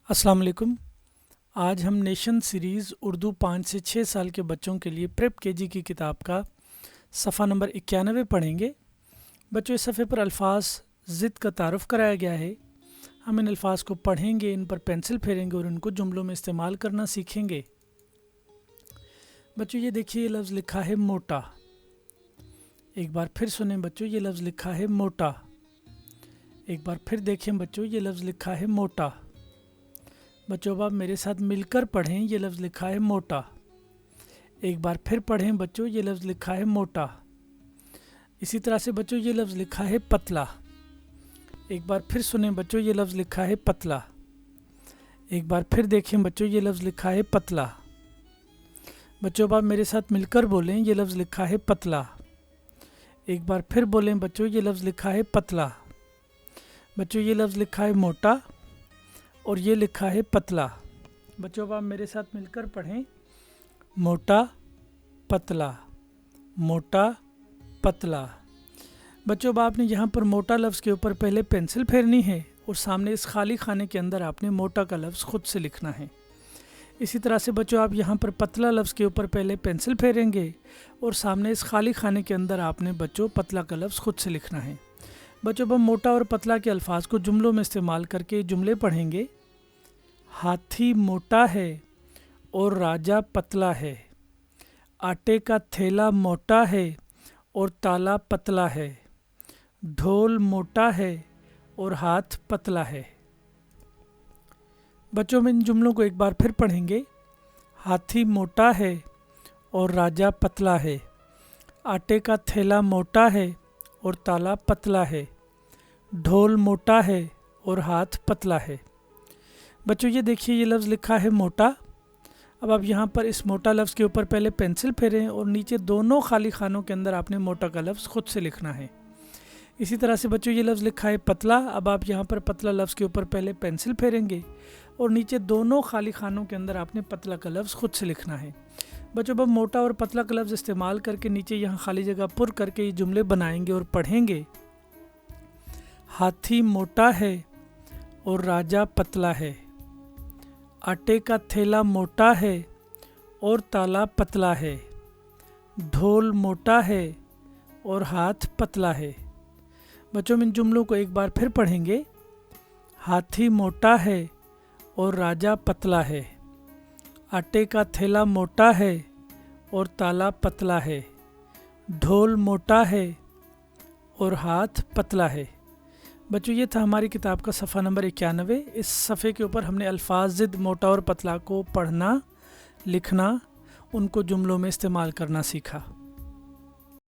अस्सलाम वालेकुम। आज हम नेशन सीरीज़ उर्दू 5 से 6 साल के बच्चों के लिए प्रेप केजी की किताब का सफ़ा नंबर 91 पढ़ेंगे। बच्चों, इस सफ़े पर अल्फाज ज़िद का तारुफ़ कराया गया है। हम इन अल्फाज को पढ़ेंगे, इन पर पेंसिल फेरेंगे और इनको जुमलों में इस्तेमाल करना सीखेंगे। बच्चों, ये देखिए, ये लफ्ज़ लिखा है मोटा। एक बार फिर सुने बच्चों, ये लफ्ज़ लिखा है मोटा। एक बार फिर देखें बच्चों, ये लफ्ज़ लिखा है मोटा। बच्चों, अब आप मेरे साथ मिलकर पढ़ें, ये लफ्ज़ लिखा है मोटा। एक बार फिर पढ़ें बच्चों, ये लफ्ज़ लिखा है मोटा। इसी तरह से बच्चों, ये लफ्ज़ लिखा है पतला। एक बार फिर सुने बच्चों, ये लफ्ज़ लिखा है पतला। एक बार फिर देखें बच्चों, ये लफ्ज़ लिखा है पतला। बच्चों, अब आप मेरे साथ मिलकर बोलें, ये लफ्ज़ लिखा है पतला। एक बार फिर बोलें बच्चों, ये लफ्ज़ लिखा है पतला। बच्चों, ये लफ्ज़ लिखा है मोटा और ये लिखा है पतला। बच्चों, अब आप मेरे साथ मिलकर पढ़ें, मोटा पतला, मोटा पतला। बच्चों, अब आपने यहाँ पर मोटा लफ्ज़ के ऊपर पहले पेंसिल फेरनी है और सामने इस खाली खाने के अंदर आपने मोटा का लफ्ज़ खुद से लिखना है। इसी तरह से बच्चों, आप यहाँ पर पतला लफ्ज़ के ऊपर पहले पेंसिल फेरेंगे और सामने इस खाली खाने के अंदर आपने बच्चों पतला का लफ्ज़ खुद से लिखना है। बच्चों, अब हम मोटा और पतला के अल्फाज को जुमलों में इस्तेमाल करके जुमले पढ़ेंगे। हाथी मोटा है और राजा पतला है। आटे का थैला मोटा है और ताला पतला है। ढोल मोटा है और हाथ पतला है। बच्चों, में इन जुमलों को एक बार फिर पढ़ेंगे। हाथी मोटा है और राजा पतला है। आटे का थैला मोटा है और ताला पतला है। ढोल मोटा है और हाथ पतला है। बच्चों, ये देखिए, ये लफ्ज़ लिखा है मोटा। अब आप यहाँ पर इस मोटा लफ्ज़ के ऊपर पहले पेंसिल फेरें और नीचे दोनों खाली खानों के अंदर आपने मोटा का लफ्ज़ खुद से लिखना है। इसी तरह से बच्चों, ये लफ्ज़ लिखा है पतला। अब आप यहाँ पर पतला लफ्ज़ के ऊपर पहले पेंसिल फेरेंगे और नीचे दोनों खाली खानों के अंदर आपने पतला का लफ्ज़ खुद से लिखना है। बच्चों, अब मोटा और पतला का लफ्ज़ इस्तेमाल करके नीचे यहाँ खाली जगह पुर करके ये जुमले बनाएंगे और पढ़ेंगे। हाथी मोटा है और राजा पतला है। आटे का थैला मोटा है और ताला पतला है। ढोल मोटा है और हाथ पतला है। बच्चों, इन जुमलों को एक बार फिर पढ़ेंगे। हाथी मोटा है और राजा पतला है। आटे का थैला मोटा है और ताला पतला है। ढोल मोटा है और हाथ पतला है। बच्चों, ये था हमारी किताब का सफ़ा नंबर 91। इस सफ़े के ऊपर हमने अल्फाज ज़िद, मोटा और पतला को पढ़ना, लिखना, उनको जुमलों में इस्तेमाल करना सीखा।